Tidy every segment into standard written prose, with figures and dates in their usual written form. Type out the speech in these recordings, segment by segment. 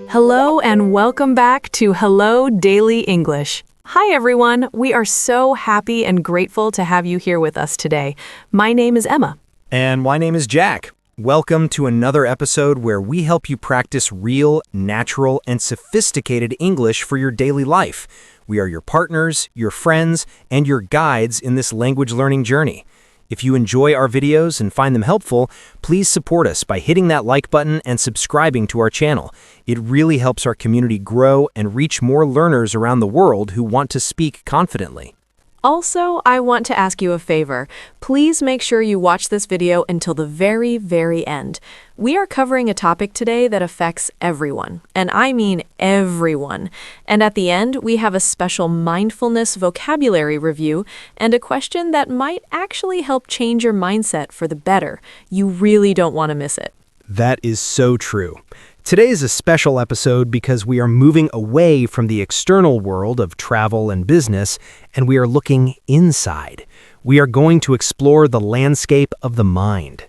Hello and welcome back to Hello Daily English. Hi everyone, we are so happy and grateful to have you here with us today. My name is Emma. And my name is Jack. Welcome to another episode where we help you practice real, natural, and sophisticated English for your daily life. We are your partners, your friends, and your guides in this language learning journey. If you enjoy our videos and find them helpful, please support us by hitting that like button and subscribing to our channel. It really helps our community grow and reach more learners around the world who want to speak confidently. Also, I want to ask you a favor. Please make sure you watch this video until the very, very end. We are covering a topic today that affects everyone, and I mean everyone. And at the end, we have a special mindfulness vocabulary review and a question that might actually help change your mindset for the better. You really don't want to miss it. That is so true. Today is a special episode because we are moving away from the external world of travel and business, and we are looking inside. We are going to explore the landscape of the mind.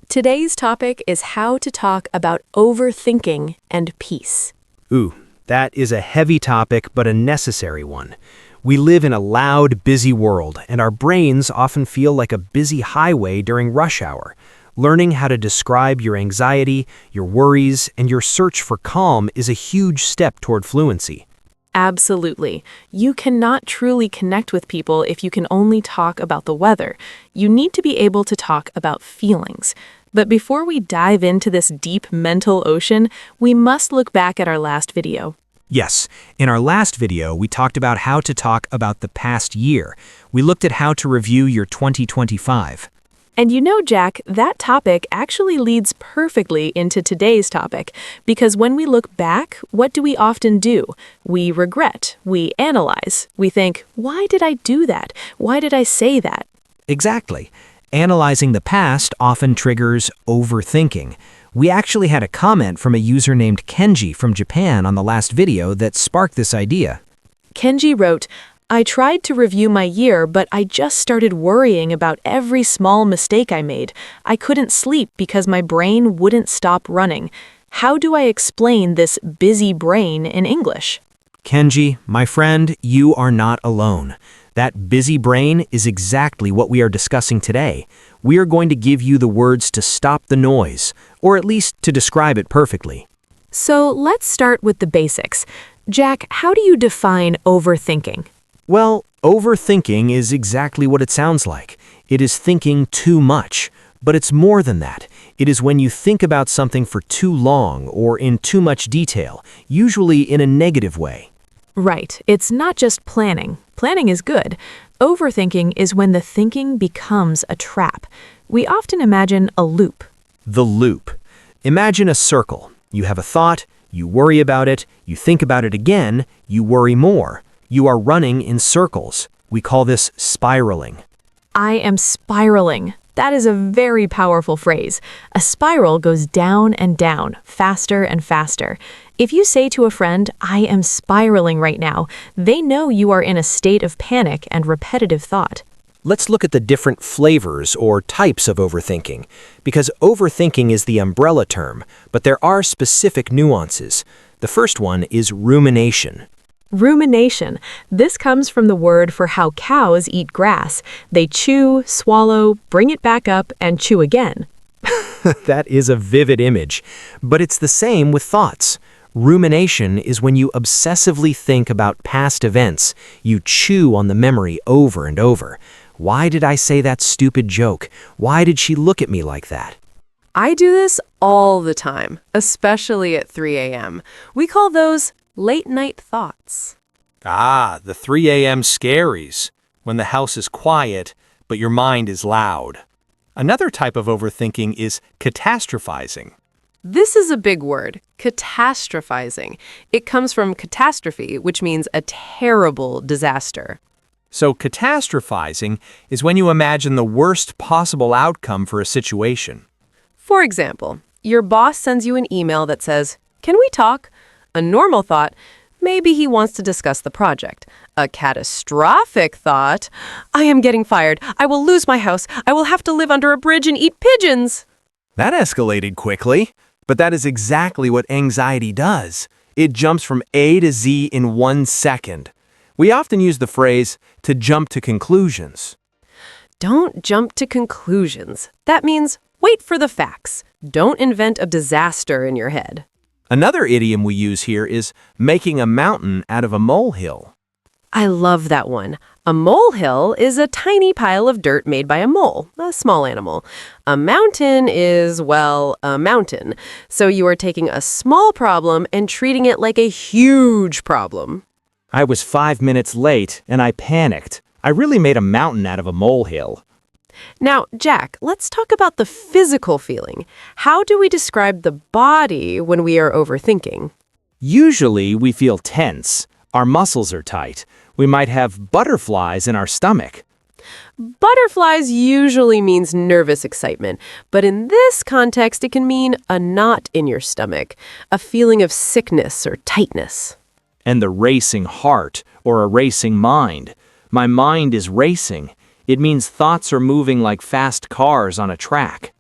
Today's topic is how to talk about overthinking and peace. Ooh, that is a heavy topic, but a necessary one. We live in a loud, busy world, and our brains often feel like a busy highway during rush hour. Learning how to describe your anxiety, your worries, and your search for calm is a huge step toward fluency. Absolutely. You cannot truly connect with people if you can only talk about the weather. You need to be able to talk about feelings. But before we dive into this deep mental ocean, we must look back at our last video. Yes, in our last video, we talked about how to talk about the past year. We looked at how to review your 2025. And you know, Jack, that topic actually leads perfectly into today's topic, because when we look back, what do we often do? We regret, we analyze, we think, why did I do that? Why did I say that? Exactly. Analyzing the past often triggers overthinking. We actually had a comment from a user named Kenji from Japan on the last video that sparked this idea. Kenji wrote, I tried to review my year, but I just started worrying about every small mistake I made. I couldn't sleep because my brain wouldn't stop running. How do I explain this busy brain in English? Kenji, my friend, you are not alone. That busy brain is exactly what we are discussing today. We are going to give you the words to stop the noise, or at least to describe it perfectly. So let's start with the basics. Jack, how do you define overthinking? Well, overthinking is exactly what it sounds like. It is thinking too much. But it's more than that. It is when you think about something for too long or in too much detail, usually in a negative way. Right. It's not just planning. Planning is good. Overthinking is when the thinking becomes a trap. We often imagine a loop. The loop. Imagine a circle. You have a thought, you worry about it, you think about it again, you worry more. You are running in circles. We call this spiraling. I am spiraling. That is a very powerful phrase. A spiral goes down and down, faster and faster. If you say to a friend, I am spiraling right now, they know you are in a state of panic and repetitive thought. Let's look at the different flavors or types of overthinking, because overthinking is the umbrella term, but there are specific nuances. The first one is rumination. Rumination. This comes from the word for how cows eat grass. They chew, swallow, bring it back up, and chew again. That is a vivid image, but it's the same with thoughts. Rumination is when you obsessively think about past events. You chew on the memory over and over. Why did I say that stupid joke? Why did she look at me like that? I do this all the time, especially at 3 a.m. We call those late-night thoughts. Ah, the 3 a.m. scaries, when the house is quiet, but your mind is loud. Another type of overthinking is catastrophizing. This is a big word, catastrophizing. It comes from catastrophe, which means a terrible disaster. So catastrophizing is when you imagine the worst possible outcome for a situation. For example, your boss sends you an email that says, "Can we talk?" A normal thought, maybe he wants to discuss the project. A catastrophic thought, I am getting fired. I will lose my house. I will have to live under a bridge and eat pigeons. That escalated quickly. But that is exactly what anxiety does. It jumps from A to Z in 1 second. We often use the phrase, to jump to conclusions. Don't jump to conclusions. That means wait for the facts. Don't invent a disaster in your head. Another idiom we use here is making a mountain out of a molehill. I love that one. A molehill is a tiny pile of dirt made by a mole, a small animal. A mountain is, well, a mountain. So you are taking a small problem and treating it like a huge problem. I was 5 minutes late and I panicked. I really made a mountain out of a molehill. Now, Jack, let's talk about the physical feeling. How do we describe the body when we are overthinking? Usually we feel tense. Our muscles are tight. We might have butterflies in our stomach. Butterflies usually means nervous excitement, but in this context, it can mean a knot in your stomach, a feeling of sickness or tightness. And the racing heart or a racing mind. My mind is racing. It means thoughts are moving like fast cars on a track.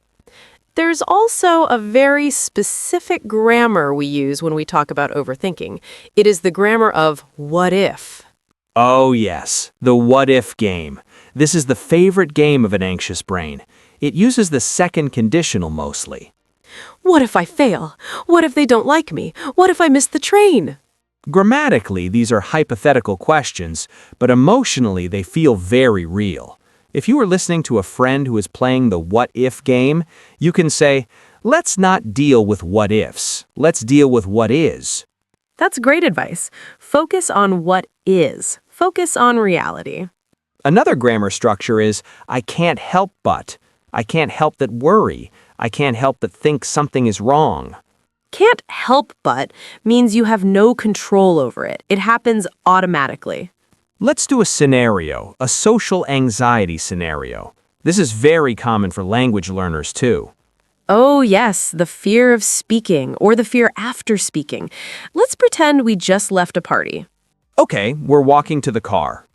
There's also a very specific grammar we use when we talk about overthinking. It is the grammar of what if. Oh yes, the what-if game. This is the favorite game of an anxious brain. It uses the second conditional mostly. What if I fail? What if they don't like me? What if I miss the train? Grammatically, these are hypothetical questions, but emotionally they feel very real. If you are listening to a friend who is playing the what-if game, you can say, let's not deal with what-ifs. Let's deal with what is. That's great advice. Focus on what is. Focus on reality. Another grammar structure is, I can't help but. I can't help that worry. I can't help but think something is wrong. Can't help but means you have no control over it. It happens automatically. Let's do a scenario, a social anxiety scenario. This is very common for language learners too. Oh, yes, the fear of speaking or the fear after speaking. Let's pretend we just left a party. Okay, we're walking to the car.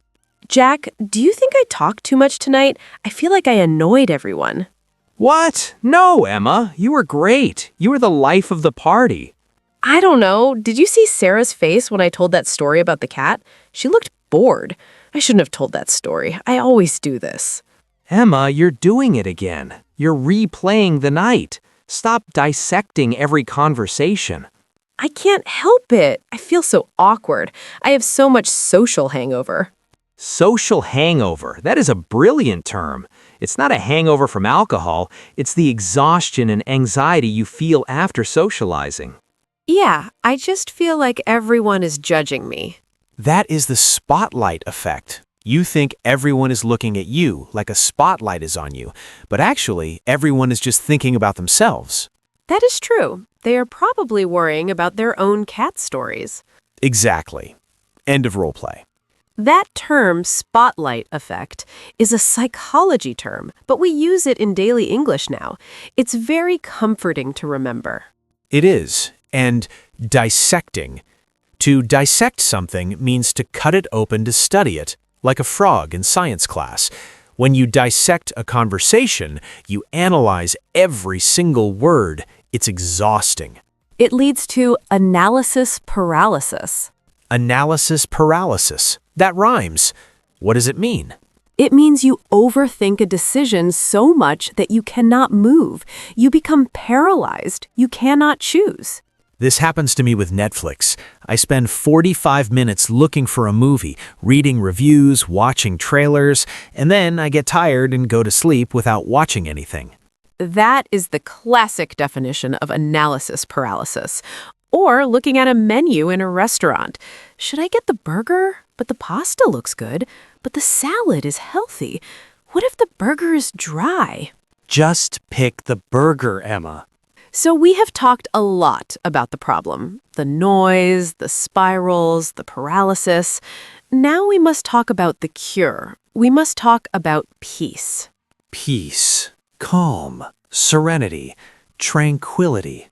Jack, do you think I talked too much tonight? I feel like I annoyed everyone. What? No, Emma, you were great. You were the life of the party. I don't know. Did you see Sarah's face when I told that story about the cat? She looked bored. I shouldn't have told that story. I always do this. Emma, you're doing it again. You're replaying the night. Stop dissecting every conversation. I can't help it. I feel so awkward. I have so much social hangover. Social hangover. That is a brilliant term. It's not a hangover from alcohol. It's the exhaustion and anxiety you feel after socializing. Yeah, I just feel like everyone is judging me. That is the spotlight effect. You think everyone is looking at you, like a spotlight is on you, but actually, everyone is just thinking about themselves. That is true. They are probably worrying about their own cat stories. Exactly. End of role play. That term, spotlight effect, is a psychology term, but we use it in daily English now. It's very comforting to remember. It is. And dissecting. To dissect something means to cut it open to study it, like a frog in science class. When you dissect a conversation, you analyze every single word. It's exhausting. It leads to analysis paralysis. Analysis paralysis. That rhymes. What does it mean? It means you overthink a decision so much that you cannot move. You become paralyzed. You cannot choose. This happens to me with Netflix. I spend 45 minutes looking for a movie, reading reviews, watching trailers, and then I get tired and go to sleep without watching anything. That is the classic definition of analysis paralysis. Or looking at a menu in a restaurant. Should I get the burger? But the pasta looks good. But the salad is healthy. What if the burger is dry? Just pick the burger, Emma. So we have talked a lot about the problem. The noise, the spirals, the paralysis. Now we must talk about the cure. We must talk about peace. Peace, calm, serenity, tranquility.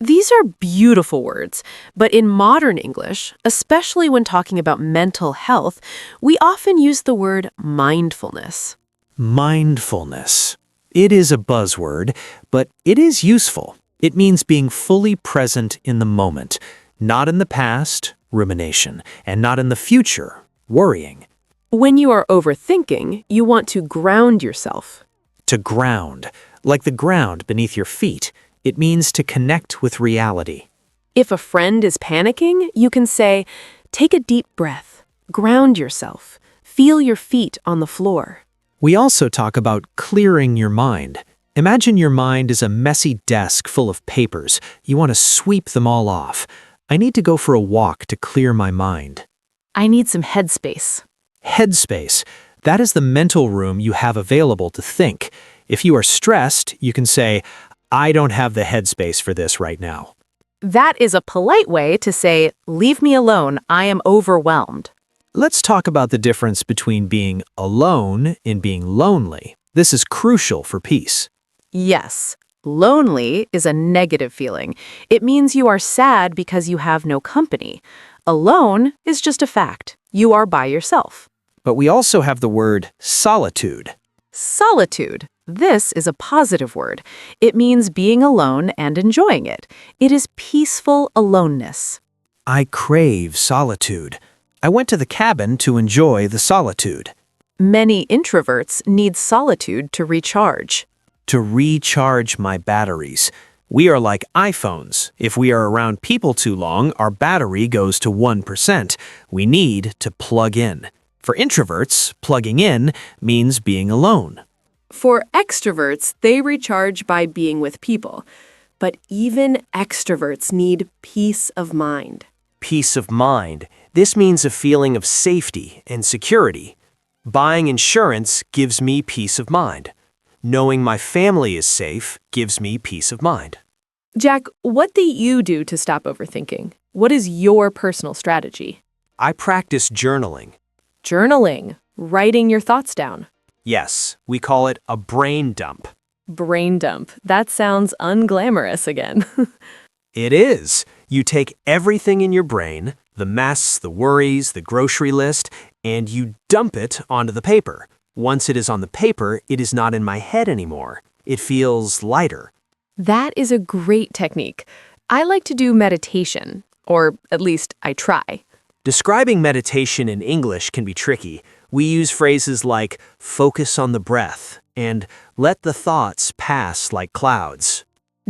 These are beautiful words, but in modern English, especially when talking about mental health, we often use the word mindfulness. Mindfulness. It is a buzzword, but it is useful. It means being fully present in the moment, not in the past, rumination, and not in the future, worrying. When you are overthinking, you want to ground yourself. To ground, like the ground beneath your feet, it means to connect with reality. If a friend is panicking, you can say, take a deep breath, ground yourself, feel your feet on the floor. We also talk about clearing your mind. Imagine your mind is a messy desk full of papers. You want to sweep them all off. I need to go for a walk to clear my mind. I need some headspace. Headspace. That is the mental room you have available to think. If you are stressed, you can say, I don't have the headspace for this right now. That is a polite way to say, leave me alone, I am overwhelmed. Let's talk about the difference between being alone and being lonely. This is crucial for peace. Yes, lonely is a negative feeling. It means you are sad because you have no company. Alone is just a fact. You are by yourself. But we also have the word solitude. Solitude. This is a positive word. It means being alone and enjoying it. It is peaceful aloneness. I crave solitude. I went to the cabin to enjoy the solitude. Many introverts need solitude to recharge. To recharge my batteries. We are like iPhones. If we are around people too long, our battery goes to 1%. We need to plug in. For introverts, plugging in means being alone. For extroverts, they recharge by being with people. But even extroverts need peace of mind. Peace of mind. This means a feeling of safety and security. Buying insurance gives me peace of mind. Knowing my family is safe gives me peace of mind. Jack, what do you do to stop overthinking? What is your personal strategy? I practice journaling. Journaling, writing your thoughts down. Yes, we call it a brain dump. Brain dump. That sounds unglamorous again. It is. You take everything in your brain, the mess, the worries, the grocery list, and you dump it onto the paper. Once it is on the paper, it is not in my head anymore. It feels lighter. That is a great technique. I like to do meditation, or at least I try. Describing meditation in English can be tricky. We use phrases like focus on the breath and let the thoughts pass like clouds.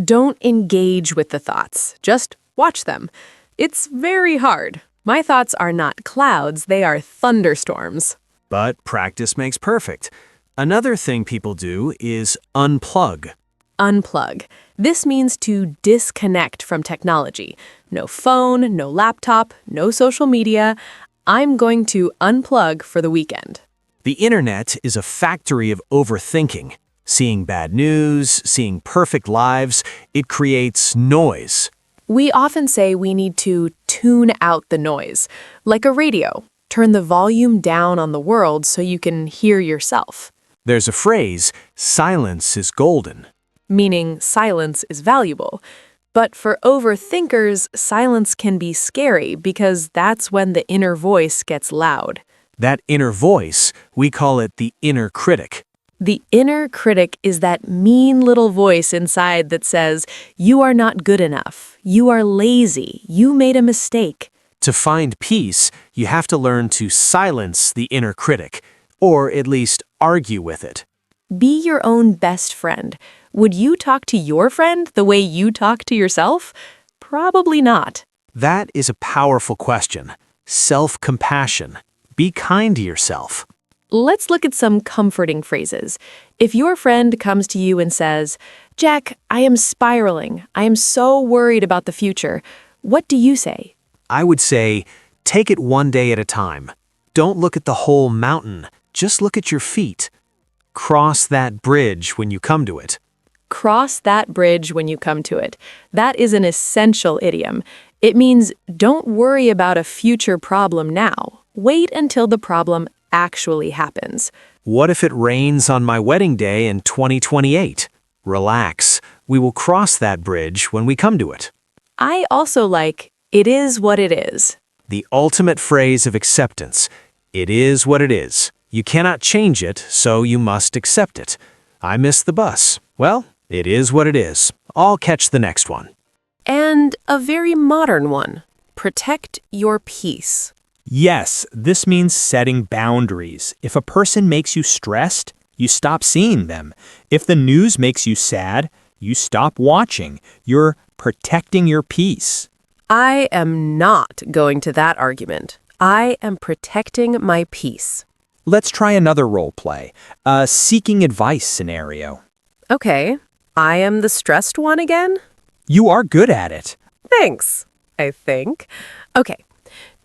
Don't engage with the thoughts, just watch them. It's very hard. My thoughts are not clouds, they are thunderstorms. But practice makes perfect. Another thing people do is unplug. Unplug. This means to disconnect from technology. No phone, no laptop, no social media. I'm going to unplug for the weekend. The internet is a factory of overthinking. Seeing bad news, seeing perfect lives, it creates noise. We often say we need to tune out the noise, like a radio. Turn the volume down on the world so you can hear yourself. There's a phrase, silence is golden. Meaning silence is valuable. But for overthinkers, silence can be scary because that's when the inner voice gets loud. That inner voice, we call it the inner critic. The inner critic is that mean little voice inside that says, you are not good enough, you are lazy, you made a mistake. To find peace, you have to learn to silence the inner critic, or at least argue with it. Be your own best friend. Would you talk to your friend the way you talk to yourself? Probably not. That is a powerful question. Self-compassion. Be kind to yourself. Let's look at some comforting phrases. If your friend comes to you and says, Jack, I am spiraling. I am so worried about the future. What do you say? I would say, take it one day at a time. Don't look at the whole mountain. Just look at your feet. Cross that bridge when you come to it. Cross that bridge when you come to it. That is an essential idiom. It means don't worry about a future problem now. Wait until the problem actually happens. What if it rains on my wedding day in 2028? Relax. We will cross that bridge when we come to it. I also like, it is what it is. The ultimate phrase of acceptance. It is what it is. You cannot change it, so you must accept it. I missed the bus. Well, it is what it is. I'll catch the next one. And a very modern one. Protect your peace. Yes, this means setting boundaries. If a person makes you stressed, you stop seeing them. If the news makes you sad, you stop watching. You're protecting your peace. I am not going to that argument. I am protecting my peace. Let's try another role play, a seeking advice scenario. Okay, I am the stressed one again? You are good at it. Thanks, I think. Okay,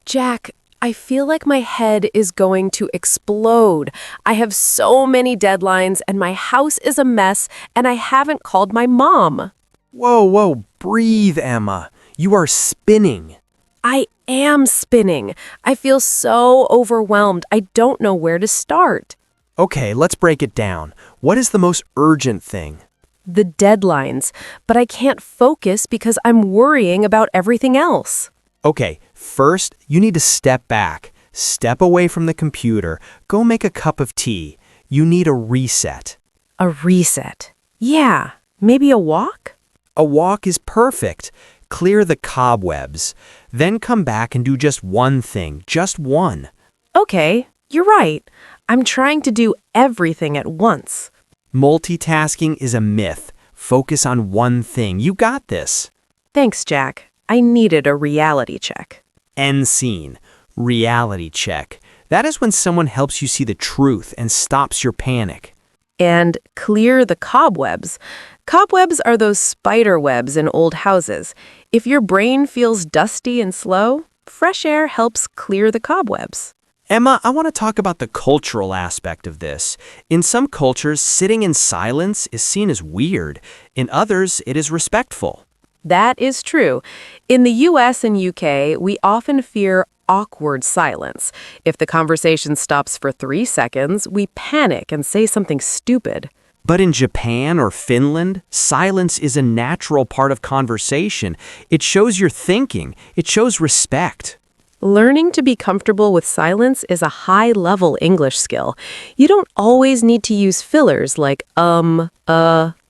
Jack, I feel like my head is going to explode. I have so many deadlines and my house is a mess and I haven't called my mom. Whoa, breathe, Emma. You are spinning. I am spinning. I feel so overwhelmed. I don't know where to start. Okay, let's break it down. What is the most urgent thing? The deadlines, but I can't focus because I'm worrying about everything else. Okay, first, you need to step back. Step away from the computer. Go make a cup of tea. You need a reset. A reset. Yeah, maybe a walk? A walk is perfect. Clear the cobwebs. Then come back and do just one thing. Just one. Okay, you're right. I'm trying to do everything at once. Multitasking is a myth. Focus on one thing. You got this. Thanks, Jack. I needed a reality check. End scene. Reality check. That is when someone helps you see the truth and stops your panic. And clear the cobwebs. Cobwebs are those spider webs in old houses. If your brain feels dusty and slow, fresh air helps clear the cobwebs. Emma, I want to talk about the cultural aspect of this. In some cultures, sitting in silence is seen as weird. In others, it is respectful. That is true. In the US and UK, we often fear awkward silence. If the conversation stops for 3 seconds, we panic and say something stupid. But in Japan or Finland, silence is a natural part of conversation. It shows you're thinking. It shows respect. Learning to be comfortable with silence is a high-level English skill. You don't always need to use fillers like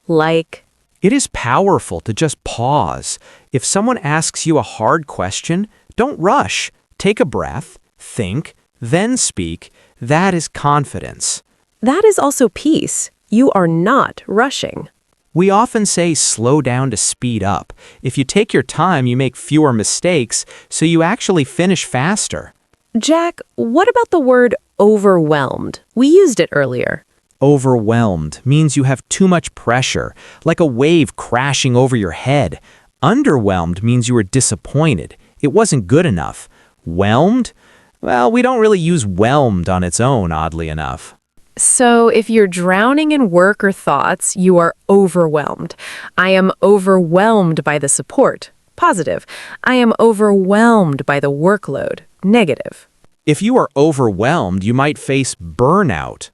like. It is powerful to just pause. If someone asks you a hard question, don't rush. Take a breath, think, then speak. That is confidence. That is also peace. You are not rushing. We often say slow down to speed up. If you take your time, you make fewer mistakes, so you actually finish faster. Jack, what about the word overwhelmed? We used it earlier. Overwhelmed means you have too much pressure, like a wave crashing over your head. Underwhelmed means you were disappointed. It wasn't good enough. Whelmed? Well, we don't really use whelmed on its own, oddly enough. So if you're drowning in work or thoughts, you are overwhelmed. I am overwhelmed by the support. Positive. I am overwhelmed by the workload. Negative. If you are overwhelmed, you might face burnout.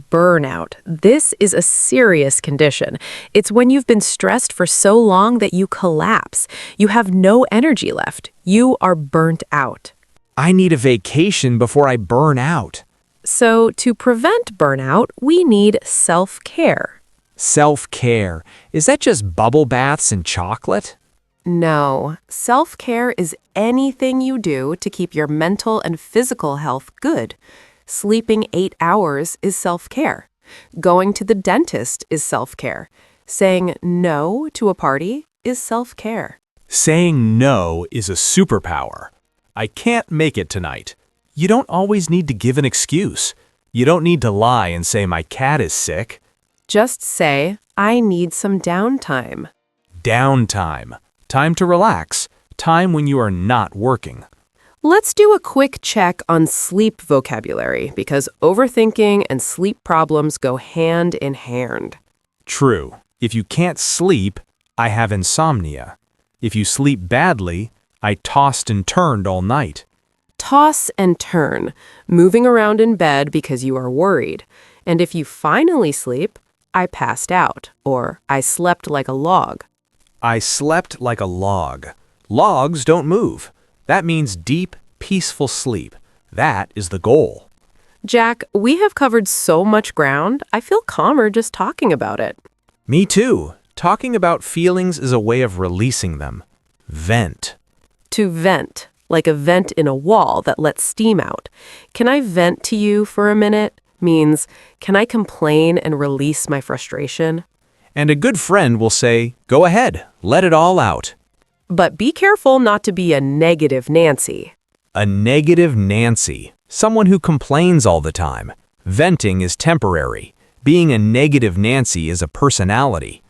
Burnout. This is a serious condition. It's when you've been stressed for so long that you collapse. You have no energy left. You are burnt out. I need a vacation before I burn out. So to prevent burnout, we need self-care. Self-care. Is that just bubble baths and chocolate? No. Self-care is anything you do to keep your mental and physical health good. Sleeping 8 hours is self-care. Going to the dentist is self-care. Saying no to a party is self-care. Saying no is a superpower. I can't make it tonight. You don't always need to give an excuse. You don't need to lie and say my cat is sick. Just say, I need some downtime. Downtime. Time to relax. Time when you are not working. Let's do a quick check on sleep vocabulary because overthinking and sleep problems go hand in hand. True. If you can't sleep, I have insomnia. If you sleep badly, I tossed and turned all night. Toss and turn, moving around in bed because you are worried. And if you finally sleep, I passed out, or I slept like a log. I slept like a log. Logs don't move. That means deep, peaceful sleep. That is the goal. Jack, we have covered so much ground, I feel calmer just talking about it. Me too. Talking about feelings is a way of releasing them. Vent. To vent, like a vent in a wall that lets steam out. Can I vent to you for a minute? Means, can I complain and release my frustration? And a good friend will say, go ahead, let it all out. But be careful not to be a negative Nancy. A negative Nancy, someone who complains all the time. Venting is temporary. Being a negative Nancy is a personality.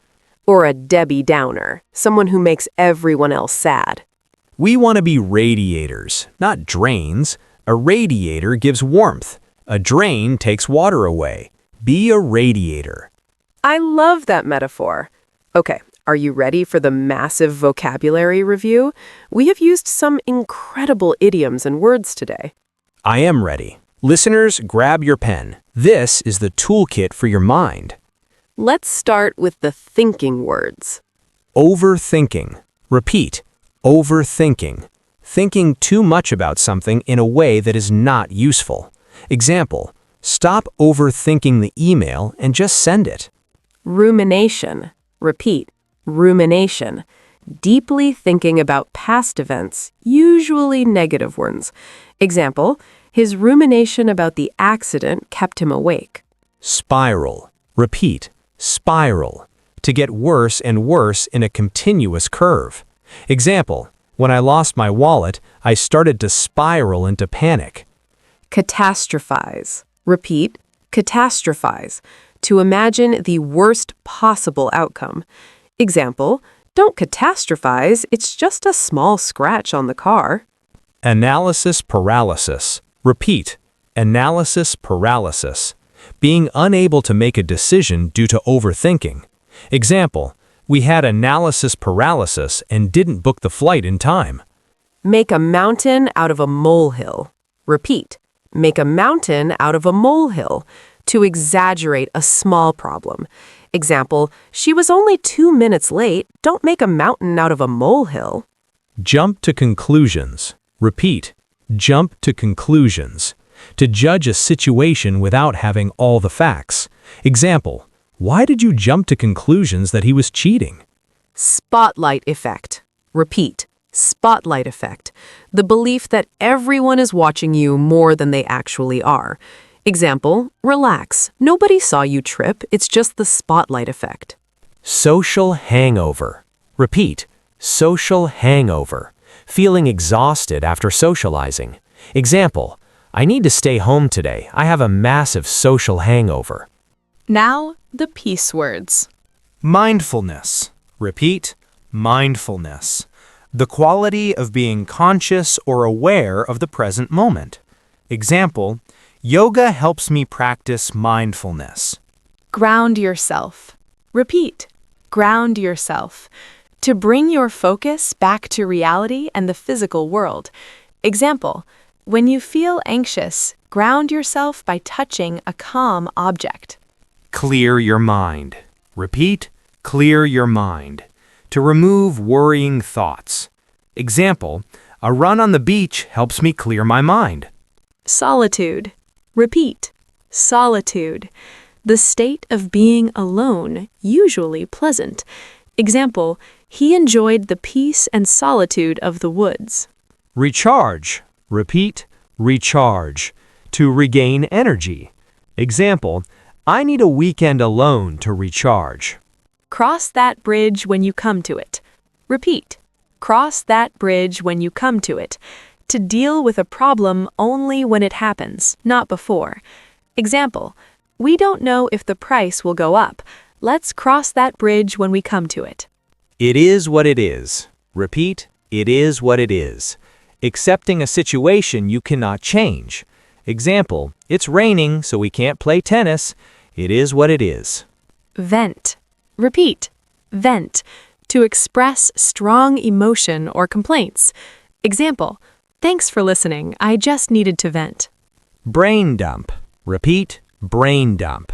Or a Debbie Downer, someone who makes everyone else sad. We want to be radiators, not drains. A radiator gives warmth. A drain takes water away. Be a radiator. I love that metaphor. Okay, are you ready for the massive vocabulary review? We have used some incredible idioms and words today. I am ready. Listeners, grab your pen. This is the toolkit for your mind. Let's start with the thinking words. Overthinking. Repeat. Overthinking. Thinking too much about something in a way that is not useful. Example, stop overthinking the email and just send it. Rumination. Repeat. Rumination. Deeply thinking about past events, usually negative ones. Example, his rumination about the accident kept him awake. Spiral. Repeat. Spiral. To get worse and worse in a continuous curve. Example, when I lost my wallet, I started to spiral into panic. Catastrophize. Repeat. Catastrophize. To imagine the worst possible outcome. Example, don't catastrophize, it's just a small scratch on the car. Analysis paralysis. Repeat. Analysis paralysis. Being unable to make a decision due to overthinking. Example, we had analysis paralysis and didn't book the flight in time. Make a mountain out of a molehill. Repeat. Make a mountain out of a molehill. To exaggerate a small problem. Example, she was only 2 minutes late. Don't make a mountain out of a molehill. Jump to conclusions. Repeat. Jump to conclusions. To judge a situation without having all the facts. Example, why did you jump to conclusions that he was cheating? Spotlight effect. Repeat. Spotlight effect. The belief that everyone is watching you more than they actually are. Example, relax. Nobody saw you trip. It's just the spotlight effect. Social hangover. Repeat. Social hangover. Feeling exhausted after socializing. Example, I need to stay home today. I have a massive social hangover. Now, the peace words. Mindfulness. Repeat, mindfulness. The quality of being conscious or aware of the present moment. Example, yoga helps me practice mindfulness. Ground yourself. Repeat. Ground yourself. To bring your focus back to reality and the physical world. Example, when you feel anxious, ground yourself by touching a calm object. Clear your mind. Repeat, clear your mind. To remove worrying thoughts. Example, a run on the beach helps me clear my mind. Solitude. Repeat. Solitude. The state of being alone, usually pleasant. Example, he enjoyed the peace and solitude of the woods. Recharge. Repeat, recharge. To regain energy. Example, I need a weekend alone to recharge. Cross that bridge when you come to it. Repeat. Cross that bridge when you come to it. To deal with a problem only when it happens, not before. Example, we don't know if the price will go up. Let's cross that bridge when we come to it. It is what it is. Repeat, it is what it is. Accepting a situation you cannot change. Example, it's raining, so we can't play tennis. It is what it is. Vent. Repeat. Vent. To express strong emotion or complaints. Example, thanks for listening. I just needed to vent. Brain dump. Repeat, brain dump.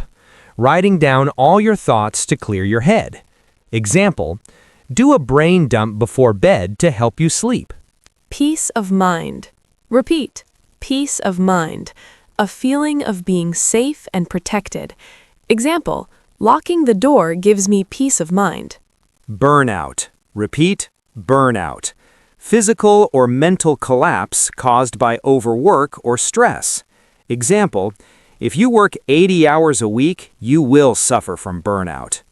Writing down all your thoughts to clear your head. Example, do a brain dump before bed to help you sleep. Peace of mind. Repeat. Peace of mind. A feeling of being safe and protected. Example, locking the door gives me peace of mind. Burnout. Repeat, burnout. Physical or mental collapse caused by overwork or stress. Example, if you work 80 hours a week, you will suffer from burnout.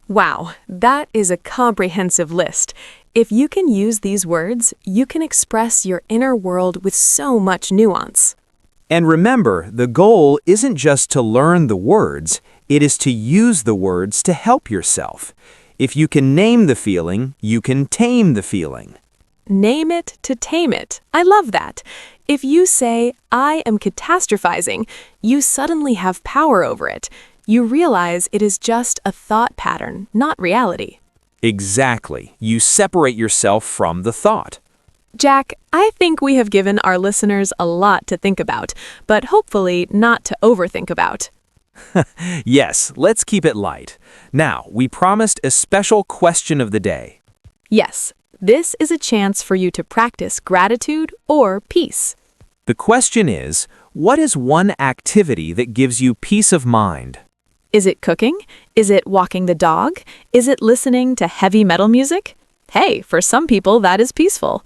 Wow, that is a comprehensive list. If you can use these words, you can express your inner world with so much nuance. And remember, the goal isn't just to learn the words, it is to use the words to help yourself. If you can name the feeling, you can tame the feeling. Name it to tame it. I love that. If you say, I am catastrophizing, you suddenly have power over it. You realize it is just a thought pattern, not reality. Exactly. You separate yourself from the thought. Jack, I think we have given our listeners a lot to think about, but hopefully not to overthink about. Yes, let's keep it light. Now, we promised a special question of the day. Yes, this is a chance for you to practice gratitude or peace. The question is, what is one activity that gives you peace of mind? Is it cooking? Is it walking the dog? Is it listening to heavy metal music? Hey, for some people that is peaceful.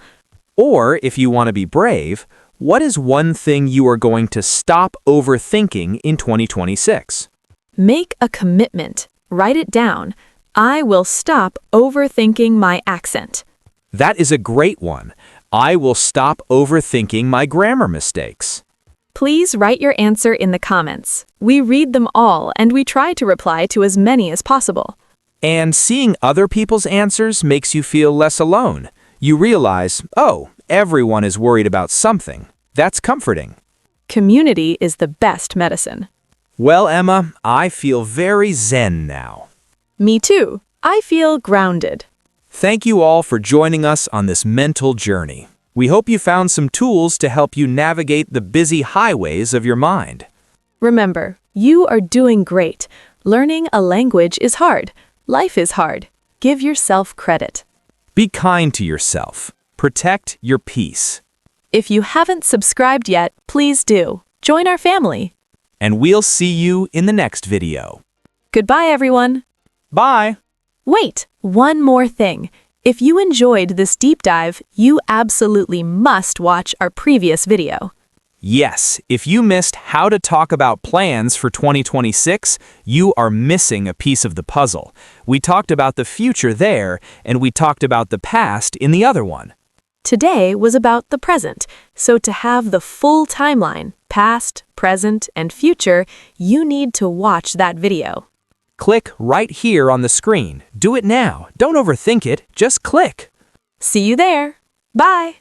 Or, if you want to be brave, what is one thing you are going to stop overthinking in 2026? Make a commitment. Write it down. I will stop overthinking my accent. That is a great one. I will stop overthinking my grammar mistakes. Please write your answer in the comments. We read them all and we try to reply to as many as possible. And seeing other people's answers makes you feel less alone. You realize, oh, everyone is worried about something. That's comforting. Community is the best medicine. Well, Emma, I feel very zen now. Me too. I feel grounded. Thank you all for joining us on this mental journey. We hope you found some tools to help you navigate the busy highways of your mind. Remember, you are doing great. Learning a language is hard. Life is hard. Give yourself credit. Be kind to yourself. Protect your peace. If you haven't subscribed yet, please do. Join our family. And we'll see you in the next video. Goodbye, everyone. Bye! Wait, one more thing. If you enjoyed this deep dive, you absolutely must watch our previous video. Yes, if you missed how to talk about plans for 2026, you are missing a piece of the puzzle. We talked about the future there, and we talked about the past in the other one. Today was about the present, so to have the full timeline, past, present, and future, you need to watch that video. Click right here on the screen. Do it now. Don't overthink it. Just click. See you there. Bye.